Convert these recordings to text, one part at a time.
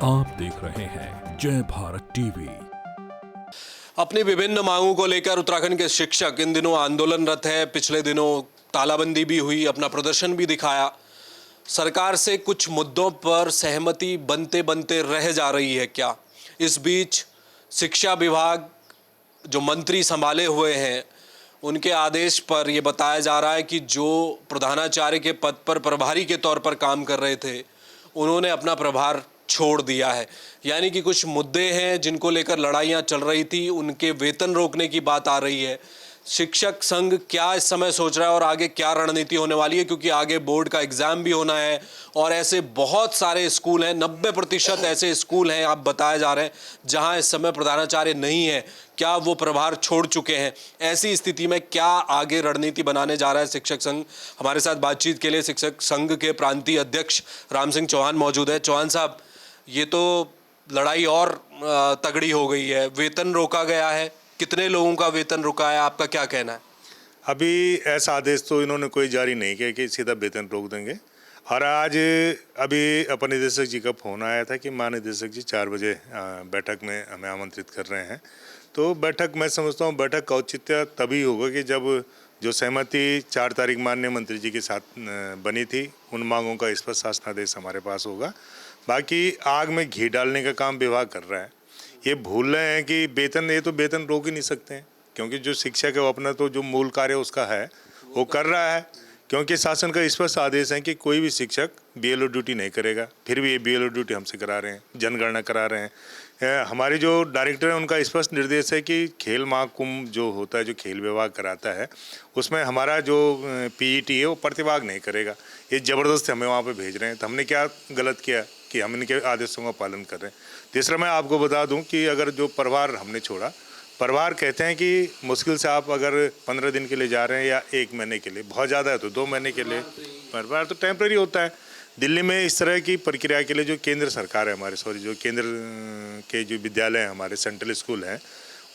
आप देख रहे हैं जय भारत टीवी। अपनी विभिन्न मांगों को लेकर उत्तराखंड के शिक्षक इन दिनों आंदोलनरत है। पिछले दिनों तालाबंदी भी हुई, अपना प्रदर्शन भी दिखाया। सरकार से कुछ मुद्दों पर सहमति बनते बनते रह जा रही है क्या? इस बीच शिक्षा विभाग जो मंत्री संभाले हुए हैं, उनके आदेश पर यह बताया जा रहा है कि जो प्रधानाचार्य के पद पर प्रभारी के तौर पर काम कर रहे थे, उन्होंने अपना प्रभार छोड़ दिया है। यानी कि कुछ मुद्दे हैं जिनको लेकर लड़ाइयाँ चल रही थी, उनके वेतन रोकने की बात आ रही है। शिक्षक संघ क्या इस समय सोच रहा है और आगे क्या रणनीति होने वाली है, क्योंकि आगे बोर्ड का एग्जाम भी होना है और ऐसे बहुत सारे स्कूल हैं, 90% ऐसे स्कूल हैं आप बताए जा रहे हैं जहां इस समय प्रधानाचार्य नहीं है, क्या वो प्रभार छोड़ चुके हैं। ऐसी स्थिति में क्या आगे रणनीति बनाने जा रहा है शिक्षक संघ? हमारे साथ बातचीत के लिए शिक्षक संघ के प्रांतीय अध्यक्ष राम सिंह चौहान मौजूद है। चौहान साहब, ये तो लड़ाई और तगड़ी हो गई है, वेतन रोका गया है, कितने लोगों का वेतन रुका है, आपका क्या कहना है? अभी ऐसा आदेश तो इन्होंने कोई जारी नहीं किया कि सीधा वेतन रोक देंगे। और आज अभी अपर निदेशक जी का फ़ोन आया था कि महानिदेशक जी 4 बजे बैठक में हमें आमंत्रित कर रहे हैं। तो बैठक, मैं समझता हूँ बैठक का औचित्य तभी होगा कि जब जो सहमति 4 तारीख माननीय मंत्री जी के साथ बनी थी, उन मांगों का स्पष्ट शासनादेश हमारे पास होगा। बाकी आग में घी डालने का काम विभाग कर रहा है। ये भूल रहे हैं कि वेतन, ये तो वेतन रोक ही नहीं सकते हैं, क्योंकि जो शिक्षक है वो अपना तो जो मूल कार्य उसका है वो कर रहा है। क्योंकि शासन का स्पष्ट आदेश है कि कोई भी शिक्षक बीएलओ ड्यूटी नहीं करेगा। फिर भी ये बीएलओ ड्यूटी हमसे करा रहे हैं, जनगणना करा रहे हैं। हमारे जो डायरेक्टर है उनका स्पष्ट निर्देश है कि खेल महाकुंभ जो होता है, जो खेल विभाग कराता है, उसमें हमारा जो पीईटी है वो प्रतिभाग नहीं करेगा। ये ज़बरदस्ती हमें वहाँ पे भेज रहे हैं। तो हमने क्या गलत किया कि हम इनके आदेशों का पालन कर रहे हैं। तीसरा, मैं आपको बता दूं कि अगर जो प्रभार हमने छोड़ा, प्रभार कहते हैं कि मुश्किल से आप अगर 15 दिन के लिए जा रहे हैं या 1 महीने के लिए, बहुत ज़्यादा है तो 2 महीने के लिए, प्रभार तो टेम्प्रेरी होता है। दिल्ली में इस तरह की प्रक्रिया के लिए जो केंद्र सरकार है हमारे, जो केंद्र के जो विद्यालय हैं हमारे, सेंट्रल स्कूल हैं,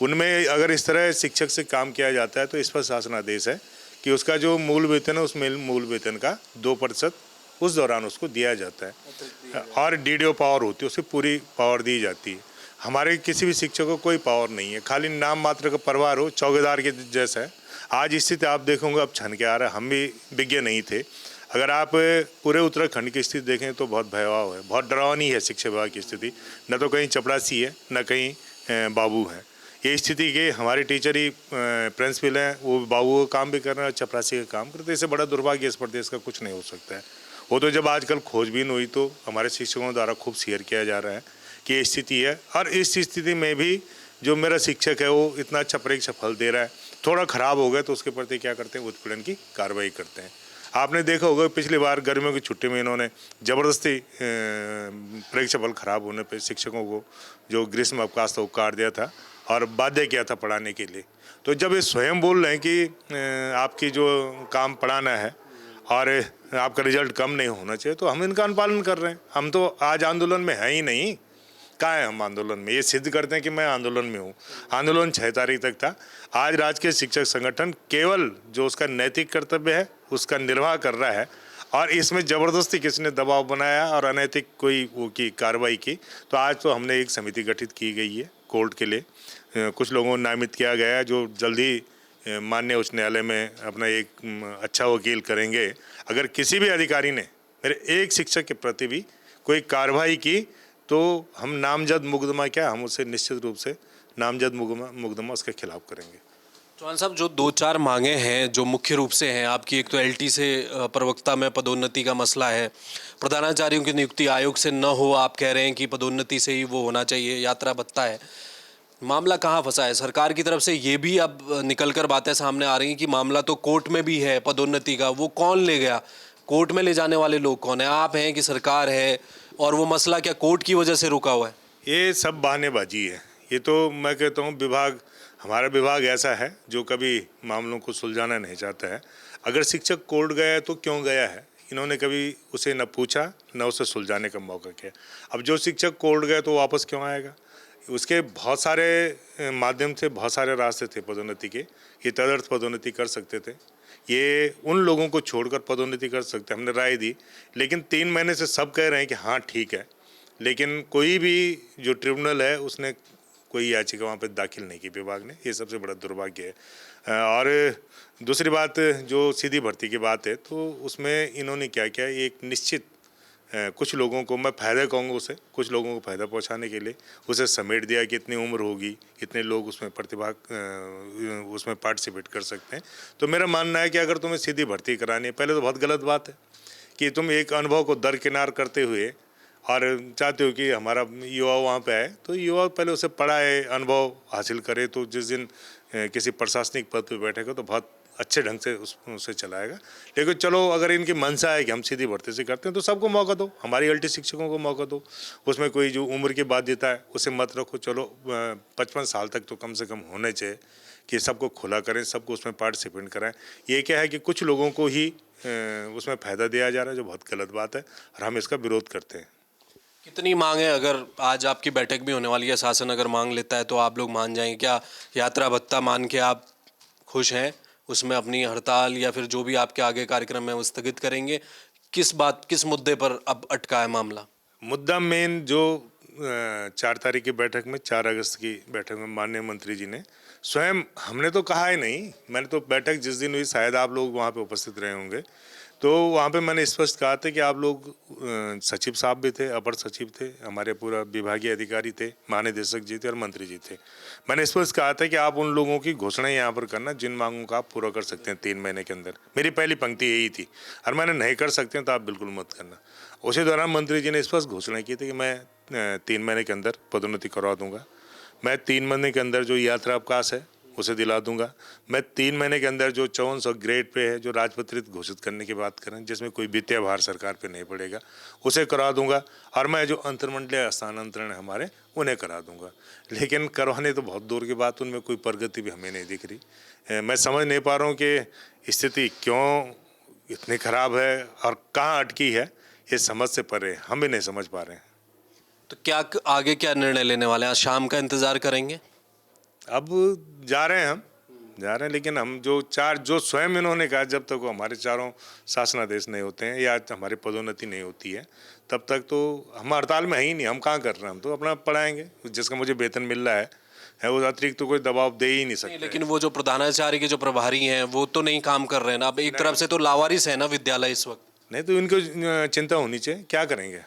उनमें अगर इस तरह शिक्षक से काम किया जाता है तो इस पर शासनादेश है कि उसका जो मूल वेतन है, उस मूल वेतन का 2% उस दौरान उसको दिया जाता है। और डीडीओ पावर होती है, उसे पूरी पावर दी जाती है। हमारे किसी भी शिक्षक को कोई पावर नहीं है, खाली नाम मात्र का प्रभार हो, चौकीदार के जैसा है। आज स्थिति आप देखोगे अब छन के आ रहा है, हम भी विज्ञ नहीं थे। अगर आप पूरे उत्तराखंड की स्थिति देखें तो बहुत भयावह है, बहुत डरावनी है शिक्षा विभाग की स्थिति। न तो कहीं चपरासी है, न कहीं बाबू है। ये स्थिति के हमारे टीचर ही प्रिंसिपल हैं, वो बाबू का काम भी कर रहे हैं, चपरासी का काम करते हैं। इससे बड़ा दुर्भाग्य इस प्रदेश का कुछ नहीं हो सकता है। वो तो जब आजकल खोजबीन हुई तो हमारे शिक्षकों द्वारा खूब शेयर किया जा रहा है कि ये स्थिति है। और इस स्थिति में भी जो मेरा शिक्षक है वो इतना अच्छा परीक्षा फल दे रहा है, थोड़ा ख़राब हो गया तो उसके प्रति क्या करते हैं, उत्पीड़न की कार्रवाई करते हैं। आपने देखा होगा पिछली बार गर्मियों की छुट्टी में इन्होंने ज़बरदस्ती परीक्षा फल खराब होने पर शिक्षकों को जो ग्रीष्म अवकाश था वो काट दिया था और बाध्य किया था पढ़ाने के लिए। तो जब ये स्वयं बोल रहे हैं कि आपकी जो काम पढ़ाना है और आपका रिजल्ट कम नहीं होना चाहिए, तो हम इनका अनुपालन कर रहे हैं। हम तो आज आंदोलन में है ही नहीं, कहाँ है हम आंदोलन में? ये सिद्ध करते हैं कि मैं आंदोलन में हूँ। आंदोलन 6 तारीख तक था। आज राजकीय शिक्षक संगठन केवल जो उसका नैतिक कर्तव्य है उसका निर्वाह कर रहा है, और इसमें ज़बरदस्ती किसने दबाव बनाया और अनैतिक कोई वो की कार्रवाई की। तो आज तो हमने एक समिति गठित की गई है कोर्ट के लिए, कुछ लोगों को नामित किया गया है जो जल्दी माननीय उच्च न्यायालय में अपना एक अच्छा वकील करेंगे। अगर किसी भी अधिकारी ने मेरे एक शिक्षक के प्रति भी कोई कार्रवाई की तो हम नामजद मुकदमा, क्या हम उसे निश्चित रूप से नामजद मुकदमा उसके खिलाफ करेंगे। चौहान साहब, जो 2-4 मांगे हैं जो मुख्य रूप से हैं आपकी, एक तो एलटी से प्रवक्ता में पदोन्नति का मसला है, प्रधानाचार्यों की नियुक्ति आयोग से न हो, आप कह रहे हैं कि पदोन्नति से ही वो होना चाहिए, यात्रा भत्ता है। मामला कहाँ फंसा है? सरकार की तरफ से ये भी अब निकलकर बातें सामने आ रही हैं कि मामला तो कोर्ट में भी है पदोन्नति का, वो कौन ले गया? कोर्ट में ले जाने वाले लोग कौन है? आप हैं कि सरकार है? और वो मसला क्या कोर्ट की वजह से रुका हुआ है? ये सब बहानेबाजी है। ये तो मैं कहता हूँ विभाग, हमारा विभाग ऐसा है जो कभी मामलों को सुलझाना नहीं चाहता है। अगर शिक्षक कोर्ट गया है तो क्यों गया है, इन्होंने कभी उसे न पूछा न उसे सुलझाने का मौका किया। अब जो शिक्षक कोर्ट गया तो वापस क्यों आएगा? उसके बहुत सारे माध्यम से बहुत सारे रास्ते थे पदोन्नति के। ये तदर्थ पदोन्नति कर सकते थे, ये उन लोगों को छोड़कर पदोन्नति कर सकते। हमने राय दी, लेकिन 3 महीने से सब कह रहे हैं कि हाँ ठीक है, लेकिन कोई भी जो ट्रिब्यूनल है उसने कोई याचिका वहाँ पे दाखिल नहीं की विभाग ने। ये सबसे बड़ा दुर्भाग्य है। और दूसरी बात जो सीधी भर्ती की बात है, तो उसमें इन्होंने क्या किया, एक निश्चित कुछ लोगों को, मैं फ़ायदा कहूँगा उसे, कुछ लोगों को फ़ायदा पहुँचाने के लिए उसे समेट दिया कि इतनी उम्र होगी, कितने लोग उसमें उसमें पार्टिसिपेट कर सकते हैं। तो मेरा मानना है कि अगर तुम्हें सीधी भर्ती करानी है, पहले तो बहुत गलत बात है कि तुम एक अनुभव को दरकिनार करते हुए और चाहते हो कि हमारा युवा वहाँ पे आए, तो युवा पहले उसे पढ़ाए, अनुभव हासिल करे, तो जिस दिन किसी प्रशासनिक पद पे बैठेगा तो बहुत अच्छे ढंग से उसे चलाएगा। लेकिन चलो, अगर इनकी मंशा है कि हम सीधी भर्ती से करते हैं तो सबको मौका दो, हमारी एलटी शिक्षकों को मौका दो। उसमें कोई जो उम्र की बाध्यता है उसे मत रखो। चलो 55 साल तक तो कम से कम होने चाहिए कि सबको खुला करें, सबको उसमें पार्टिसिपेट कराएं। ये क्या है कि कुछ लोगों को ही उसमें फ़ायदा दिया जा रहा है, जो बहुत गलत बात है और हम इसका विरोध करते हैं। कितनी मांग है? अगर आज आपकी बैठक भी होने वाली है, शासन अगर मांग लेता है तो आप लोग मान जाएंगे क्या? यात्रा भत्ता मान के आप खुश हैं? उसमें अपनी हड़ताल या फिर जो भी आपके आगे कार्यक्रम है वो स्थगित करेंगे? किस मुद्दे पर अब अटका है मामला? मुद्दा मेन जो 4 तारीख की बैठक में, 4 अगस्त की बैठक में माननीय मंत्री जी ने स्वयं, हमने तो कहा ही नहीं, मैंने तो बैठक जिस दिन हुई, शायद आप लोग वहाँ पे उपस्थित रहे होंगे, तो वहाँ पे मैंने स्पष्ट कहा था कि आप लोग, सचिव साहब भी थे, अपर सचिव थे, हमारे पूरा विभागीय अधिकारी थे, महानिदेशक जी थे और मंत्री जी थे। मैंने स्पष्ट कहा था कि आप उन लोगों की घोषणा यहाँ पर करना जिन मांगों का आप पूरा कर सकते हैं 3 महीने के अंदर। मेरी पहली पंक्ति यही थी, और मैंने नहीं कर सकते हैं तो आप बिल्कुल मत करना। उसी दौरान मंत्री जी ने स्पष्ट घोषणा की थी कि मैं 3 महीने के अंदर पदोन्नति करवा दूंगा, मैं 3 महीने के अंदर जो यात्रा अवकाश है उसे दिला दूंगा, मैं 3 महीने के अंदर जो 5400 ग्रेड पे है, जो राजपत्रित घोषित करने की बात करें, जिसमें कोई वित्तीय भार सरकार पे नहीं पड़ेगा, उसे करा दूंगा, और मैं जो अंतर्मंडलीय स्थानांतरण है हमारे, उन्हें करा दूंगा। लेकिन करवाने तो बहुत दूर की बात, उनमें कोई प्रगति भी हमें नहीं दिख रही। मैं समझ नहीं पा रहा हूँ कि स्थिति क्यों इतनी खराब है और कहाँ अटकी है, ये समझ से परे, हम भी नहीं समझ पा रहे हैं। तो क्या आगे क्या निर्णय लेने वाले हैं? आज शाम का इंतजार करेंगे? अब जा रहे हैं, हम जा रहे हैं, लेकिन हम जो स्वयं इन्होंने कहा, जब तक वो हमारे चारों शासनादेश नहीं होते हैं या हमारी पदोन्नति नहीं होती है, तब तक तो हम हड़ताल में है ही नहीं। हम कहाँ कर रहे हैं? हम तो अपना पढ़ाएंगे, जिसका मुझे वेतन मिल रहा है उस अतिरिक्त तो कोई दबाव दे ही नहीं सकते। लेकिन वो जो प्रधानाचार्य के जो प्रभारी हैं वो तो नहीं काम कर रहे हैं ना। अब एक तरफ से तो लावारिस है ना विद्यालय इस वक्त। नहीं तो इनको चिंता होनी चाहिए, क्या करेंगे?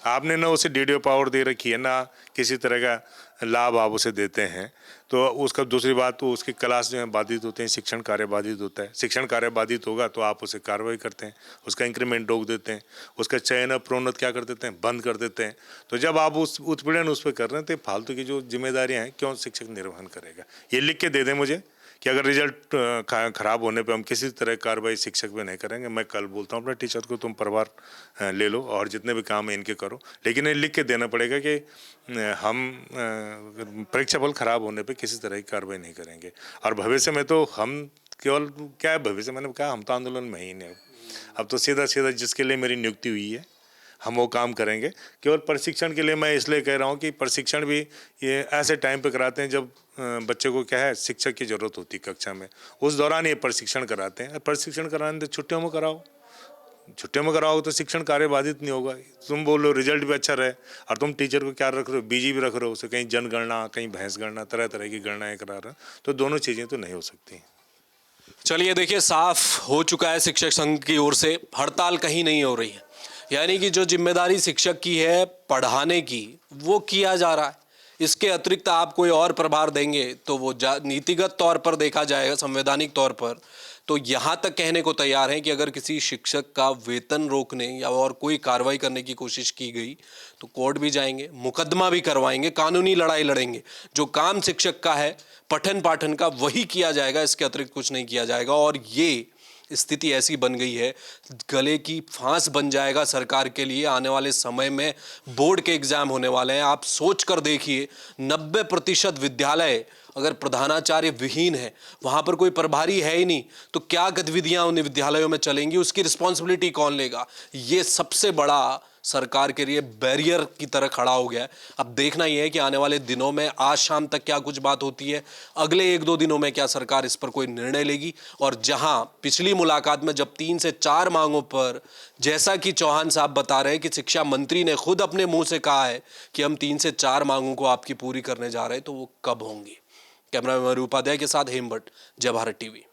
आपने ना उसे डीडीओ पावर दे रखी है, ना किसी तरह का लाभ आप उसे देते हैं, तो उसका दूसरी बात, तो उसकी क्लास जो है बाधित होते हैं, शिक्षण कार्य बाधित होता है। शिक्षण कार्य बाधित होगा तो आप उसे कार्रवाई करते हैं, उसका इंक्रीमेंट रोक देते हैं, उसका चयन प्रोन्नत क्या कर देते हैं, बंद कर देते हैं। तो जब आप उस उत्पीड़न उस पर कर रहे हैं तो फालतू की जो जिम्मेदारियाँ हैं क्यों शिक्षक निर्वहन करेगा? ये लिख के दे दें मुझे कि अगर रिजल्ट खराब होने पे हम किसी तरह कार्रवाई शिक्षक पे नहीं करेंगे। मैं कल बोलता हूँ अपने टीचर को, तुम परिवार ले लो और जितने भी काम है इनके करो, लेकिन ये लिख के देना पड़ेगा कि हम परीक्षा फल खराब होने पे किसी तरह की कार्रवाई नहीं करेंगे। और भविष्य में तो हम केवल क्या है, भविष्य मैंने कहा हम तो आंदोलन में ही नहीं, अब तो सीधा सीधा जिसके लिए मेरी नियुक्ति हुई है हम वो काम करेंगे। केवल प्रशिक्षण के लिए मैं इसलिए कह रहा हूँ कि प्रशिक्षण भी ये ऐसे टाइम पे कराते हैं जब बच्चे को क्या है, शिक्षक की ज़रूरत होती है कक्षा में, उस दौरान ये प्रशिक्षण कराते हैं। प्रशिक्षण कराने तो छुट्टियों में कराओ, छुट्टियों में कराओ तो शिक्षण कार्य बाधित नहीं होगा। तुम बोलो रिजल्ट भी अच्छा रहे और तुम टीचर को क्या रख रहे हो, बीजी भी रख रहे हो, उसे कहीं जनगणना, कहीं भैंस गणना, तरह तरह की गणनाएँ करा रहे हो, तो दोनों चीज़ें तो नहीं हो सकती। चलिए देखिए, साफ हो चुका है शिक्षक संघ की ओर से, हड़ताल कहीं नहीं हो रही है। यानी कि जो जिम्मेदारी शिक्षक की है पढ़ाने की, वो किया जा रहा है। इसके अतिरिक्त आप कोई और प्रभार देंगे तो वो नीतिगत तौर पर देखा जाएगा, संवैधानिक तौर पर तो यहाँ तक कहने को तैयार हैं कि अगर किसी शिक्षक का वेतन रोकने या और कोई कार्रवाई करने की कोशिश की गई तो कोर्ट भी जाएंगे, मुकदमा भी करवाएंगे, कानूनी लड़ाई लड़ेंगे। जो काम शिक्षक का है पठन पाठन का, वही किया जाएगा, इसके अतिरिक्त कुछ नहीं किया जाएगा। और ये स्थिति ऐसी बन गई है, गले की फांस बन जाएगा सरकार के लिए। आने वाले समय में बोर्ड के एग्जाम होने वाले हैं। आप सोच कर देखिए, 90% विद्यालय अगर प्रधानाचार्य विहीन है, वहां पर कोई प्रभारी है ही नहीं, तो क्या गतिविधियां उन विद्यालयों में चलेंगी, उसकी रिस्पॉन्सिबिलिटी कौन लेगा? ये सबसे बड़ा सरकार के लिए बैरियर की तरह खड़ा हो गया है। अब देखना यह है कि आने वाले दिनों में आज शाम तक क्या कुछ बात होती है, अगले 1-2 दिनों में क्या सरकार इस पर कोई निर्णय लेगी। और जहां पिछली मुलाकात में जब 3 से 4 मांगों पर, जैसा कि चौहान साहब बता रहे हैं कि शिक्षा मंत्री ने खुद अपने मुंह से कहा है कि हम 3 से 4 मांगों को आपकी पूरी करने जा रहे हैं, तो वो कब होंगी। कैमरा मैन उपाध्याय के साथ हेमभट्ट, जय भारत टीवी।